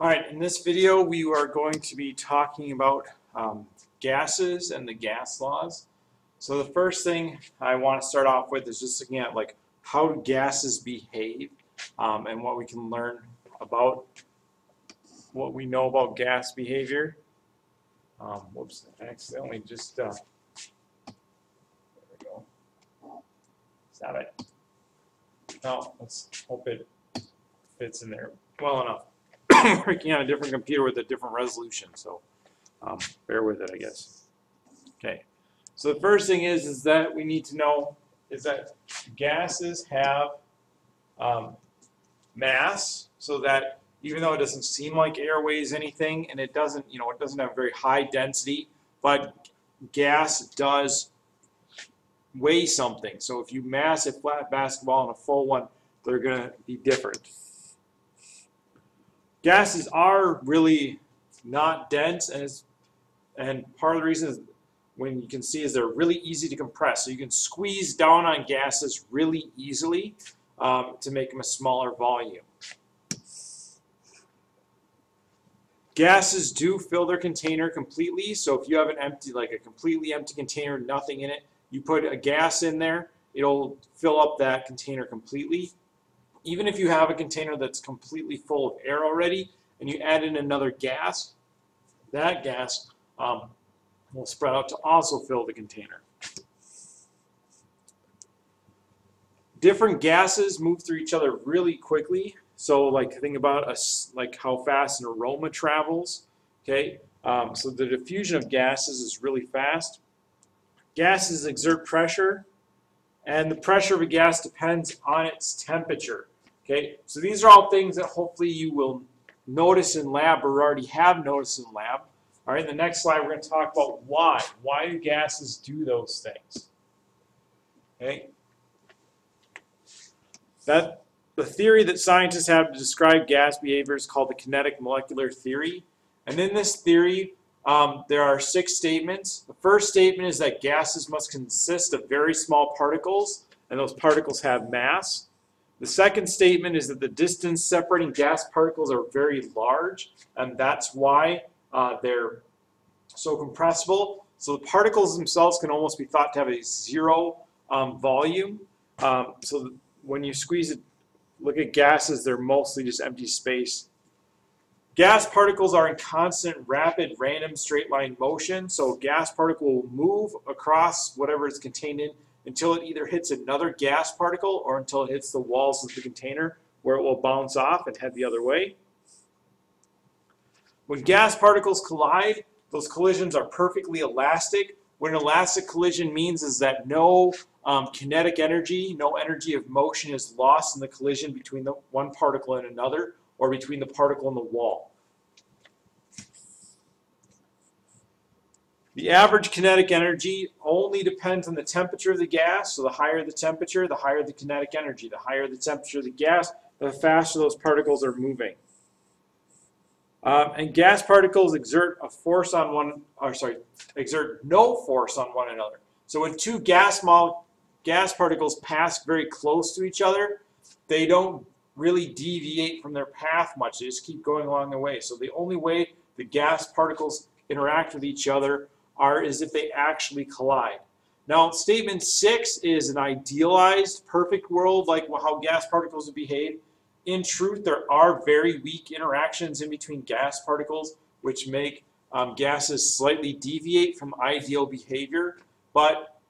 All right, in this video we are going to be talking about gases and the gas laws. So the first thing I want to start off with is just looking at like how do gases behave and what we can learn about what we know about gas behavior. Whoops, I accidentally just, there we go. Stop it. No, let's hope it fits in there well enough. Working on a different computer with a different resolution, so bear with it, I guess. Okay, so the first thing is that we need to know is that gases have mass, so that even though it doesn't seem like air weighs anything, and it doesn't, it doesn't have very high density, but gas does weigh something. So if you mass a flat basketball and a full one, they're going to be different. Gases are really not dense, and part of the reason is when you can see is they're really easy to compress. So you can squeeze down on gases really easily to make them a smaller volume. Gases do fill their container completely. So if you have an empty, like a completely empty container, nothing in it, you put a gas in there, it'll fill up that container completely. Even if you have a container that's completely full of air already and you add in another gas, that gas will spread out to also fill the container. Different gases move through each other really quickly. So like think about like how fast an aroma travels. Okay, so the diffusion of gases is really fast. Gases exert pressure, and the pressure of a gas depends on its temperature. Okay, so these are all things that hopefully you will notice in lab or already have noticed in lab. All right, in the next slide we're going to talk about why. Why do gases do those things? Okay, the theory that scientists have to describe gas behavior is called the kinetic-molecular theory. And in this theory, there are 6 statements. The first statement is that gases must consist of very small particles, and those particles have mass. The second statement is that the distance separating gas particles are very large, and that's why they're so compressible. So the particles themselves can almost be thought to have a zero volume. So when you squeeze it, look at gases, they're mostly just empty space. Gas particles are in constant, rapid, random, straight-line motion. So a gas particle will move across whatever it's contained in until it either hits another gas particle or until it hits the walls of the container, where it will bounce off and head the other way. When gas particles collide, those collisions are perfectly elastic. What an elastic collision means is that no kinetic energy, no energy of motion is lost in the collision between the one particle and another, or between the particle and the wall. The average kinetic energy only depends on the temperature of the gas. So the higher the temperature, the higher the kinetic energy. The higher the temperature of the gas, the faster those particles are moving. And gas particles exert no force on one another. So when two gas particles pass very close to each other, they don't really deviate from their path much. They just keep going along their way. So the only way the gas particles interact with each other is if they actually collide. Now, statement 6 is an idealized, perfect world, like how gas particles would behave. In truth, there are very weak interactions in between gas particles, which make gases slightly deviate from ideal behavior. But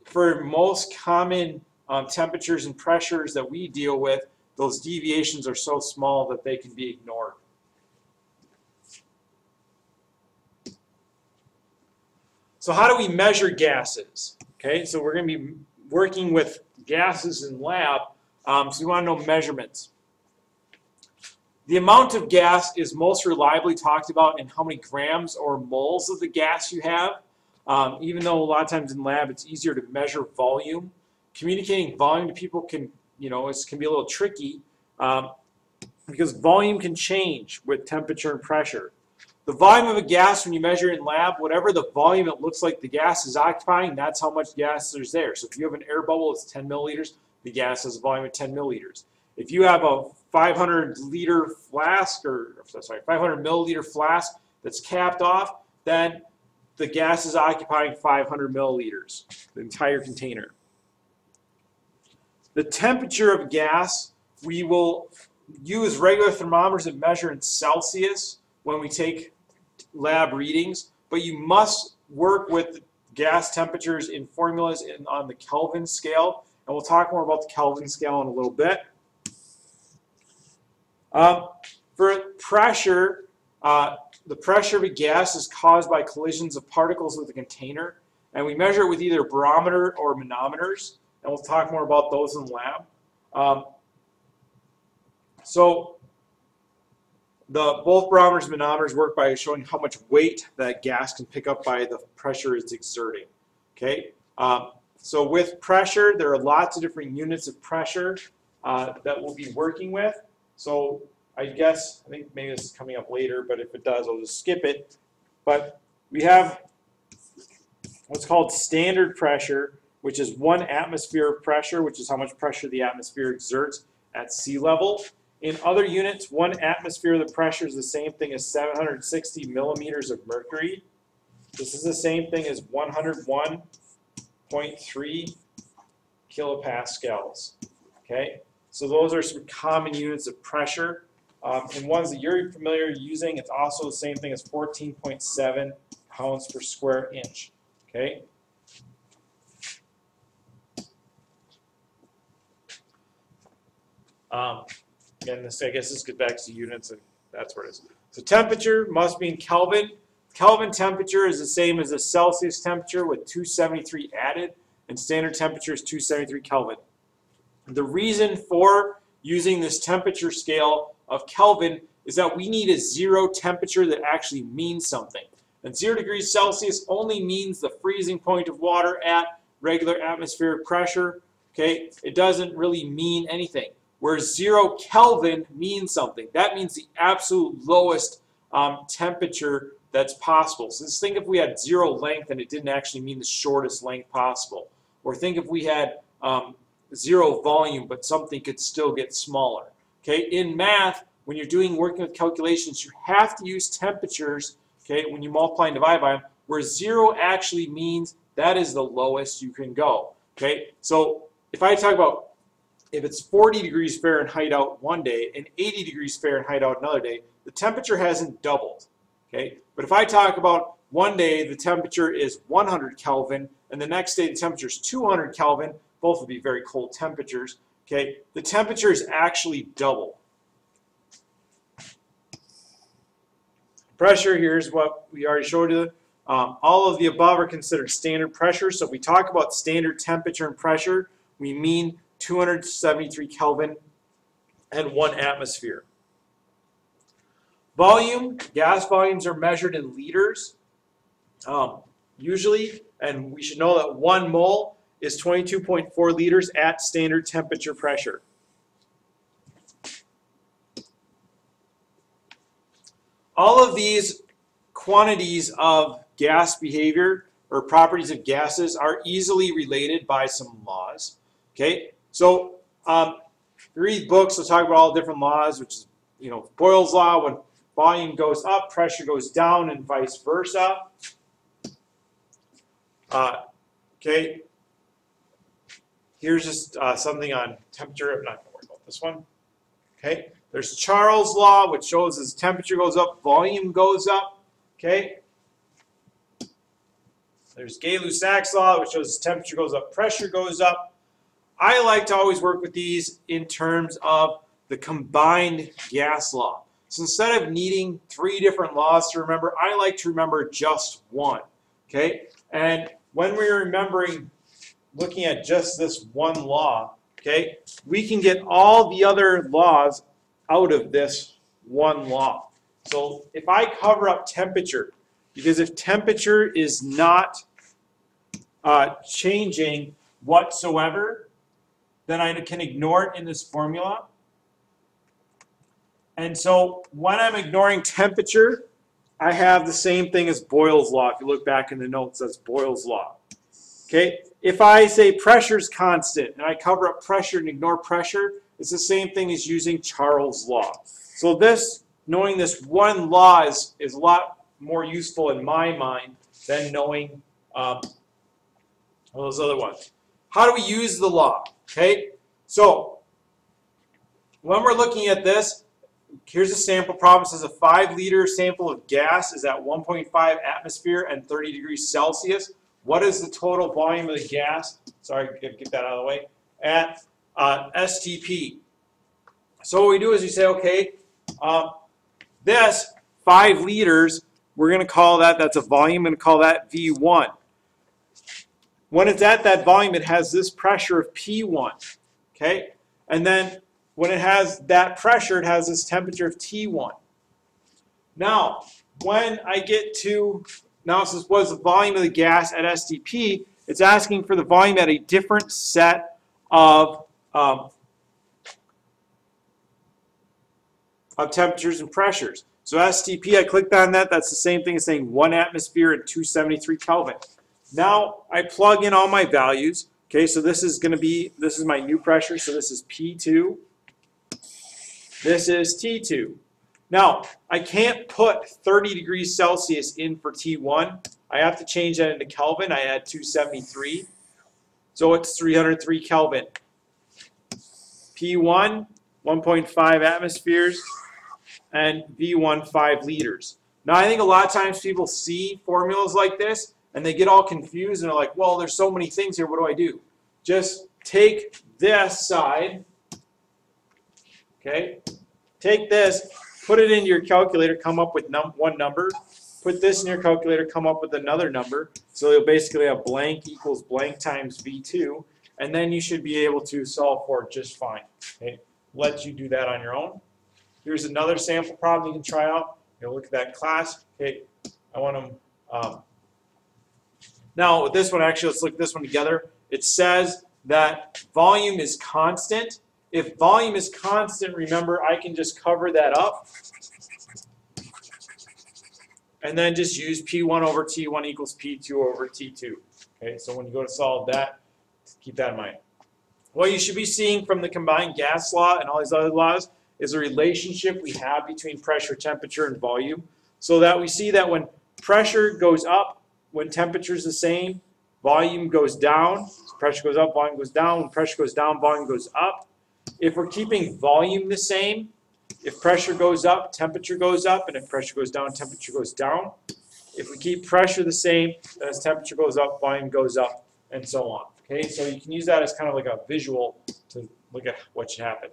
for most common temperatures and pressures that we deal with, those deviations are so small that they can be ignored. So how do we measure gases? Okay, so we're going to be working with gases in lab, so we want to know measurements. The amount of gas is most reliably talked about in how many grams or moles of the gas you have. Even though a lot of times in lab it's easier to measure volume. Communicating volume to people can be a little tricky because volume can change with temperature and pressure. The volume of a gas, when you measure it in lab, whatever the volume it looks like the gas is occupying, that's how much gas there's there. So if you have an air bubble that's 10 milliliters, the gas has a volume of 10 milliliters. If you have a 500-liter flask, or sorry, 500 milliliter flask that's capped off, then the gas is occupying 500 milliliters, the entire container. The temperature of gas, we will use regular thermometers that measure in Celsius when we take lab readings, but you must work with gas temperatures in formulas on the Kelvin scale, and we'll talk more about the Kelvin scale in a little bit. For pressure, the pressure of a gas is caused by collisions of particles with the container, and we measure it with either barometer or manometers, and we'll talk more about those in the lab. So both barometers and manometers work by showing how much weight that gas can pick up by the pressure it's exerting. Okay, so with pressure, there are lots of different units of pressure that we'll be working with. So I think maybe this is coming up later, but if it does, I'll just skip it. But we have what's called standard pressure, which is 1 atmosphere of pressure, which is how much pressure the atmosphere exerts at sea level. In other units, 1 atmosphere of the pressure is the same thing as 760 millimeters of mercury. This is the same thing as 101.3 kilopascals. Okay, so those are some common units of pressure. And ones that you're familiar using, it's also the same thing as 14.7 pounds per square inch. Okay. Again, I guess this gets back to units, and that's where it is. So temperature must be in Kelvin. Kelvin temperature is the same as the Celsius temperature with 273 added, and standard temperature is 273 Kelvin. The reason for using this temperature scale of Kelvin is that we need a 0 temperature that actually means something. And 0 degrees Celsius only means the freezing point of water at regular atmospheric pressure. Okay, it doesn't really mean anything. Whereas 0 Kelvin means something. That means the absolute lowest temperature that's possible. So just think if we had 0 length and it didn't actually mean the shortest length possible. Or think if we had 0 volume but something could still get smaller. Okay, in math, when you're working with calculations, you have to use temperatures, okay, when you multiply and divide by them, where 0 actually means that is the lowest you can go. Okay, so if I talk about if it's 40 degrees Fahrenheit out one day and 80 degrees Fahrenheit out another day, the temperature hasn't doubled. Okay, but if I talk about one day the temperature is 100 Kelvin and the next day the temperature is 200 Kelvin, both would be very cold temperatures. Okay, the temperature is actually double. Pressure, here's what we already showed you. All of the above are considered standard pressure. So if we talk about standard temperature and pressure, we mean 273 Kelvin and 1 atmosphere. Volume, gas volumes are measured in liters usually, and we should know that 1 mole is 22.4 liters at standard temperature pressure. All of these quantities of gas behavior or properties of gases are easily related by some laws. Okay, so read books that talk about all different laws, which is, Boyle's law, when volume goes up, pressure goes down, and vice versa. Okay, here's just something on temperature. I'm not going to worry about this one. Okay, there's Charles' law, which shows as temperature goes up, volume goes up. Okay, there's Gay-Lussac's law, which shows as temperature goes up, pressure goes up. I like to always work with these in terms of the combined gas law. So instead of needing 3 different laws to remember, I like to remember just one. Okay, and when we're looking at just this one law, okay, we can get all the other laws out of this one law. So if I cover up temperature, because if temperature is not changing whatsoever, then I can ignore it in this formula. And so when I'm ignoring temperature, I have the same thing as Boyle's law. If you look back in the notes, that's Boyle's law. Okay, if I say pressure is constant and I cover up pressure and ignore pressure, It's the same thing as using Charles' law. So this, knowing this one law is a lot more useful in my mind than knowing all those other ones. How do we use the law? Okay, so when we're looking at this, here's a sample problem. It says a 5-liter sample of gas is at 1.5 atmosphere and 30 degrees Celsius. What is the total volume of the gas? Sorry, get that out of the way. At STP. So what we do is we say, okay, this 5 liters, we're going to call that's a volume, and call that V1. When it's at that volume, it has this pressure of P1. Okay, and then when it has that pressure, it has this temperature of T1. Now, when I get to, now it says what is the volume of the gas at STP, it's asking for the volume at a different set of temperatures and pressures. So STP, I clicked on that. That's the same thing as saying 1 atmosphere and 273 Kelvin. Now I plug in all my values. Okay, so this is going to be, this is my new pressure. So this is P2. This is T2. Now I can't put 30 degrees Celsius in for T1. I have to change that into Kelvin. I add 273. So it's 303 Kelvin. P1, 1.5 atmospheres, and V1, 5 liters. Now I think a lot of times people see formulas like this and they get all confused and they're like, well, there's so many things here, what do I do? Just take this side, okay? Take this, put it into your calculator, come up with one number. Put this in your calculator, come up with another number. So you'll basically have blank equals blank times V2, and then you should be able to solve for it just fine. Okay? Let you do that on your own. Here's another sample problem you can try out. You'll look at that class. Okay, I want them. Now with this one, actually, let's look at this one together. It says that volume is constant. If volume is constant, remember, I can just cover that up and then just use P1 over T1 equals P2 over T2. Okay, so when you go to solve that, keep that in mind. What you should be seeing from the combined gas law and all these other laws is a relationship we have between pressure, temperature, and volume, so that we see that when pressure goes up, when temperature is the same, volume goes down. So pressure goes up, volume goes down. When pressure goes down, volume goes up. If we're keeping volume the same, if pressure goes up, temperature goes up, and if pressure goes down, temperature goes down. If we keep pressure the same, then as temperature goes up, volume goes up, and so on. Okay, so you can use that as kind of like a visual to look at what should happen.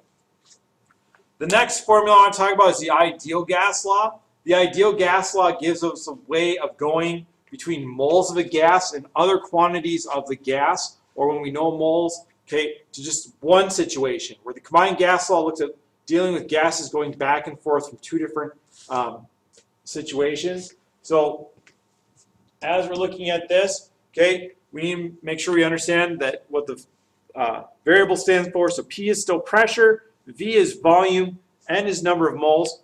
The next formula I want to talk about is the ideal gas law. The ideal gas law gives us a way of going between moles of a gas and other quantities of the gas, or when we know moles, okay, to just one situation, where the combined gas law looks at dealing with gases going back and forth from 2 different situations. So as we're looking at this, okay, we need to make sure we understand that what the variable stands for. So P is still pressure, V is volume, N is number of moles.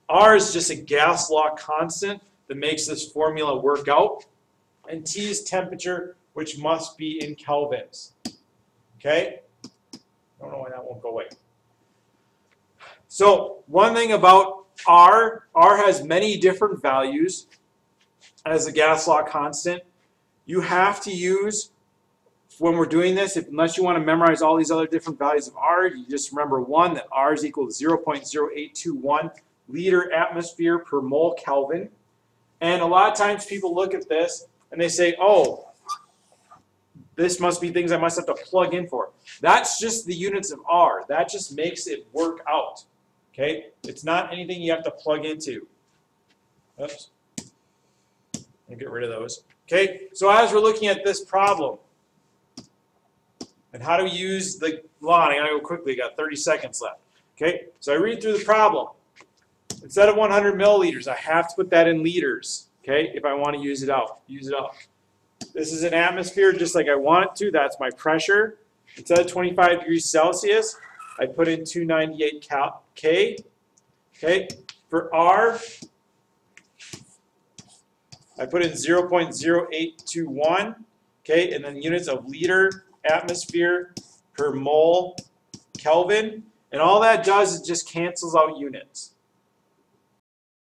R is just a gas law constant that makes this formula work out. And T is temperature, which must be in kelvins. Okay? I don't know why that won't go away. So one thing about R has many different values as a gas law constant. You have to use, when we're doing this, unless you want to memorize all these other different values of R, you just remember one, that R is equal to 0.0821 liter atmosphere per mole Kelvin. And a lot of times people look at this and they say, oh, this must be things I must have to plug in for. That's just the units of R. That just makes it work out. Okay? It's not anything you have to plug into. Oops. I'll get rid of those. Okay? So as we're looking at this problem, and how do we use the law? And I gotta go quickly, got 30 seconds left. Okay? So I read through the problem. Instead of 100 milliliters, I have to put that in liters. Okay? If I want to use it up. This is an atmosphere just like I want it to. That's my pressure. Instead of 25 degrees Celsius, I put in 298 K. Okay? For R, I put in 0.0821. Okay? And then units of liter atmosphere per mole Kelvin, and all that does is just cancels out units.